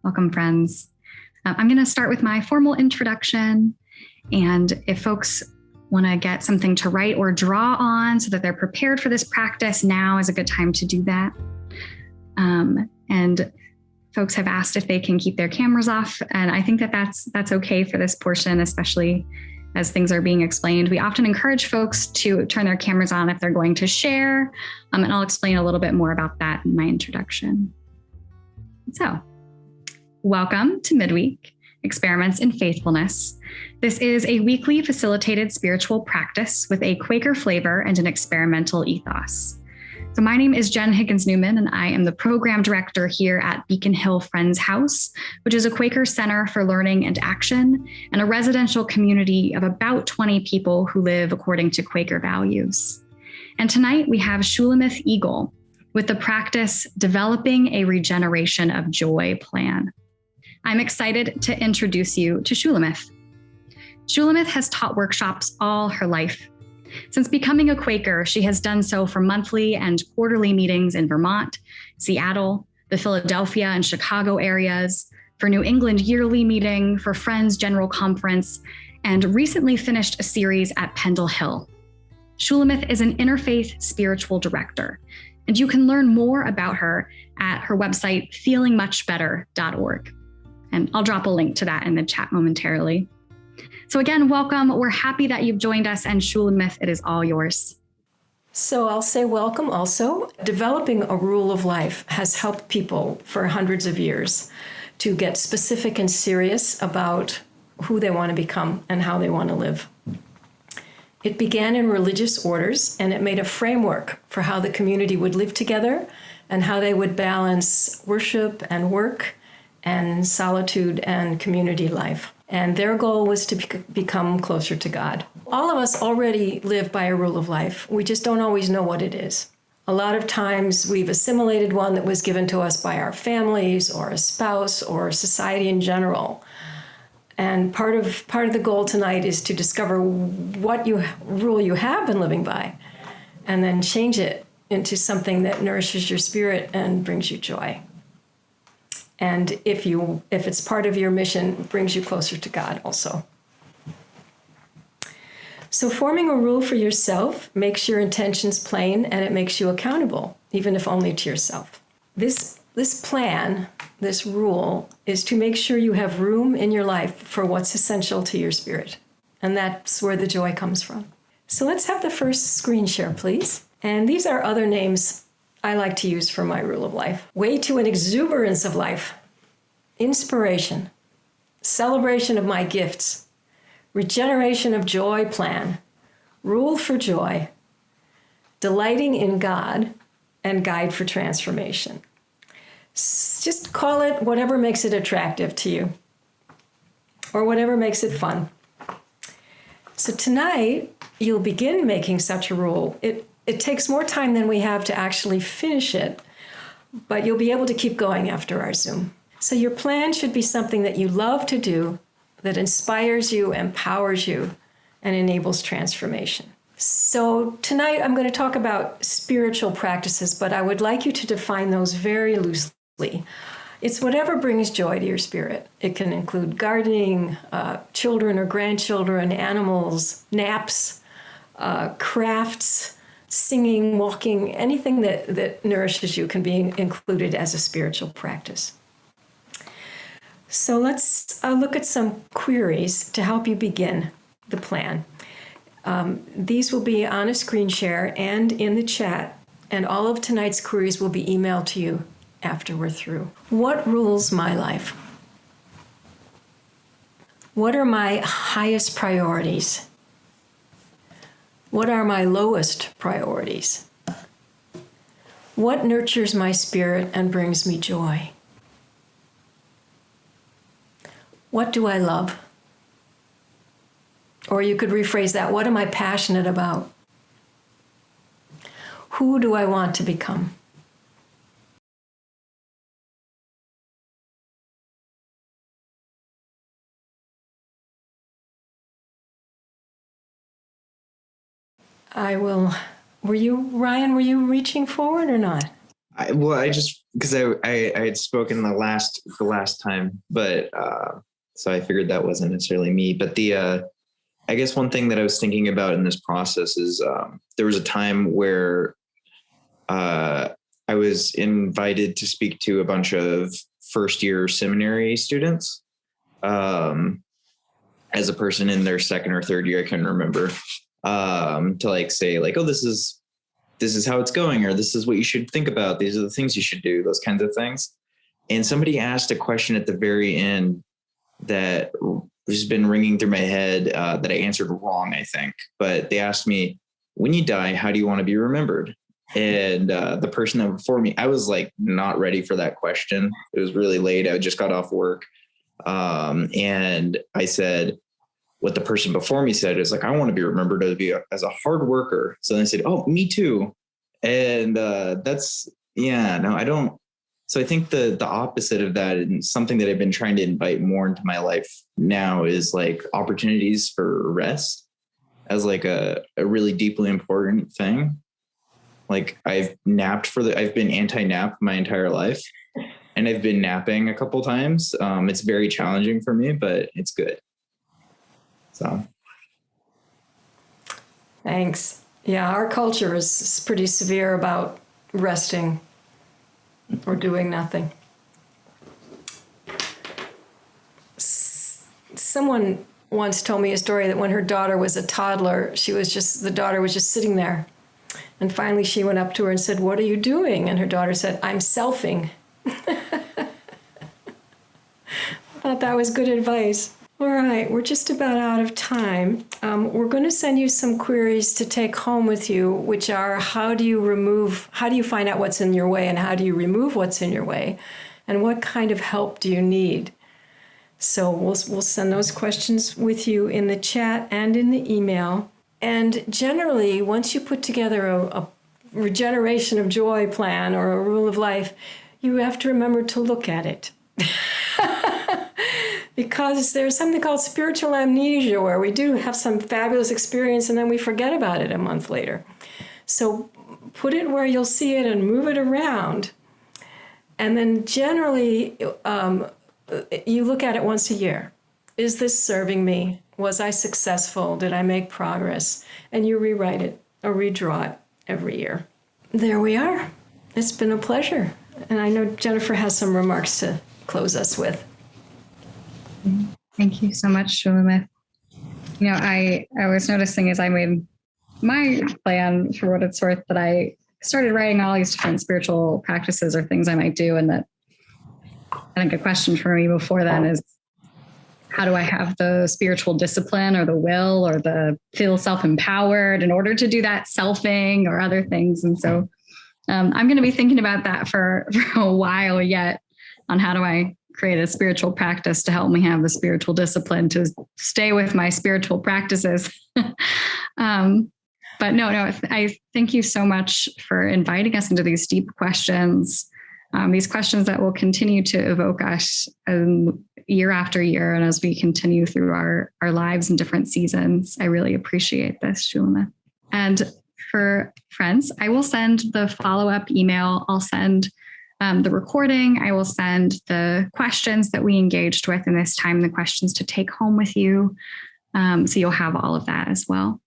Welcome, friends. I'm going to start with my formal introduction. And if folks want to get something to write or draw on so that they're prepared for this practice, now is a good time to do that. And folks have asked if they can keep their cameras off. And I think that that's okay for this portion, especially as things are being explained. We often encourage folks to turn their cameras on if they're going to share. And I'll explain a little bit more about that in my introduction. So, welcome to MIDWEEK, Experiments in Faithfulness. This is a weekly facilitated spiritual practice with a Quaker flavor and an experimental ethos. So my name is Jen Higgins-Newman, and I am the program director here at Beacon Hill Friends House, which is a Quaker center for learning and action and a residential community of about 20 people who live according to Quaker values. And tonight we have Shulamith Eagle with the practice Developing a Regeneration of Joy Plan. I'm excited to introduce you to Shulamith. Shulamith has taught workshops all her life. Since becoming a Quaker, she has done so for monthly and quarterly meetings in Vermont, Seattle, the Philadelphia and Chicago areas, for New England yearly meeting, for Friends General Conference, and recently finished a series at Pendle Hill. Shulamith is an interfaith spiritual director, and you can learn more about her at her website, feelingmuchbetter.org. And I'll drop a link to that in the chat momentarily. So again, welcome. We're happy that you've joined us, and Shulamith, it is all yours. So I'll say welcome also. Developing a rule of life has helped people for hundreds of years to get specific and serious about who they want to become and how they want to live. It began in religious orders, and it made a framework for how the community would live together and how they would balance worship and work and solitude and community life. And their goal was to become closer to God. All of us already live by a rule of life. We just don't always know what it is. A lot of times we've assimilated one that was given to us by our families or a spouse or society in general. And part of the goal tonight is to discover what rule you have been living by, and then change it into something that nourishes your spirit and brings you joy. And if it's part of your mission, brings you closer to God also. So forming a rule for yourself makes your intentions plain, and it makes you accountable, even if only to yourself. This plan, this rule, is to make sure you have room in your life for what's essential to your spirit. And that's where the joy comes from. So let's have the first screen share, please. And these are other names I like to use for my rule of life. Way to an exuberance of life, inspiration, celebration of my gifts, regeneration of joy plan, rule for joy, delighting in God, and guide for transformation. Just call it whatever makes it attractive to you or whatever makes it fun. So tonight, you'll begin making such a rule. It takes more time than we have to actually finish it, but you'll be able to keep going after our Zoom. So your plan should be something that you love to do, that inspires you, empowers you, and enables transformation. So tonight I'm going to talk about spiritual practices, but I would like you to define those very loosely. It's whatever brings joy to your spirit. It can include gardening, children or grandchildren, animals, naps, crafts, singing, walking, anything that nourishes you can be included as a spiritual practice. So let's look at some queries to help you begin the plan. These will be on a screen share and in the chat, and all of tonight's queries will be emailed to you after we're through. What rules my life? What are my highest priorities? What are my lowest priorities? What nurtures my spirit and brings me joy? What do I love? Or you could rephrase that, what am I passionate about? Who do I want to become? Ryan, were you reaching forward or not? I just, because I had spoken the last time, but so I figured that wasn't necessarily me. But I guess one thing that I was thinking about in this process is there was a time where I was invited to speak to a bunch of first year seminary students as a person in their second or third year, I couldn't remember, to like say like, oh, this is how it's going, or this is what you should think about. These are the things you should do, those kinds of things. And somebody asked a question at the very end that has been ringing through my head that I answered wrong, I think. But they asked me, when you die, how do you want to be remembered? And the person that before me, I was like not ready for that question. It was really late. I just got off work. And I said, what the person before me said is like, I want to be remembered as a hard worker. So then I said, oh, me too. And I don't. So I think the opposite of that, and something that I've been trying to invite more into my life now, is like opportunities for rest as like a really deeply important thing. Like I've been anti-nap my entire life, and I've been napping a couple times. It's very challenging for me, but it's good. So. Thanks. Yeah, our culture is pretty severe about resting or doing nothing. Someone once told me a story that when her daughter was a toddler, the daughter was just sitting there. And finally she went up to her and said, "What are you doing?" And her daughter said, "I'm selfing." I thought that was good advice. All right, we're just about out of time. We're going to send you some queries to take home with you, which are how do you find out what's in your way, and how do you remove what's in your way, and what kind of help do you need? So we'll send those questions with you in the chat and in the email. And generally, once you put together a Regeneration of Joy plan or a rule of life, you have to remember to look at it. Because there's something called spiritual amnesia, where we do have some fabulous experience and then we forget about it a month later. So put it where you'll see it and move it around. And then generally, you look at it once a year. Is this serving me? Was I successful? Did I make progress? And you rewrite it or redraw it every year. There we are. It's been a pleasure. And I know Jennifer has some remarks to close us with. Thank you so much, Shulamith. I was noticing as I made my plan, for what it's worth, that I started writing all these different spiritual practices or things I might do. And that I think a question for me before then is, how do I have the spiritual discipline or the will or the feel self-empowered in order to do that selfing or other things? And so I'm going to be thinking about that for a while yet, on how do I create a spiritual practice to help me have the spiritual discipline to stay with my spiritual practices. But no, I thank you so much for inviting us into these deep questions, these questions that will continue to evoke us year after year. And as we continue through our lives in different seasons, I really appreciate this, Shulamith. And for friends, I will send the follow-up email. I'll send the recording. I will send the questions that we engaged with in this time, the questions to take home with you. So you'll have all of that as well.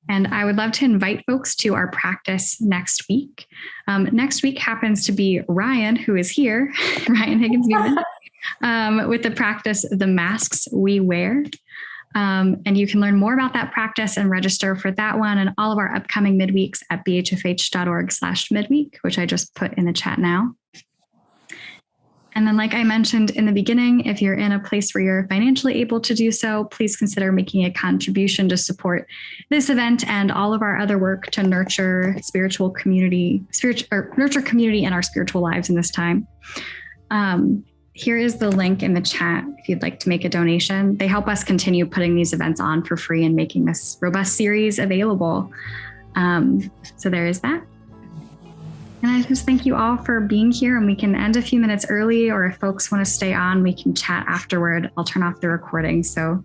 And I would love to invite folks to our practice next week. Next week happens to be Ryan, who is here, Ryan Higgins-Newman, with the practice, The Masks We Wear. And you can learn more about that practice and register for that one and all of our upcoming midweeks at bhfh.org/midweek, which I just put in the chat now. And then, like I mentioned in the beginning, if you're in a place where you're financially able to do so, please consider making a contribution to support this event and all of our other work to nurture community in our spiritual lives in this time. Here is the link in the chat if you'd like to make a donation. They help us continue putting these events on for free and making this robust series available. So there is that. And I just thank you all for being here, and we can end a few minutes early, or if folks want to stay on, we can chat afterward. I'll turn off the recording so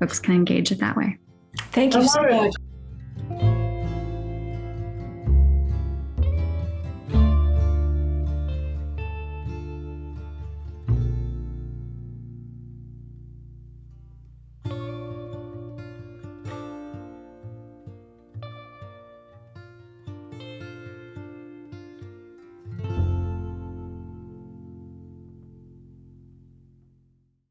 folks can engage it that way. Thank you so much.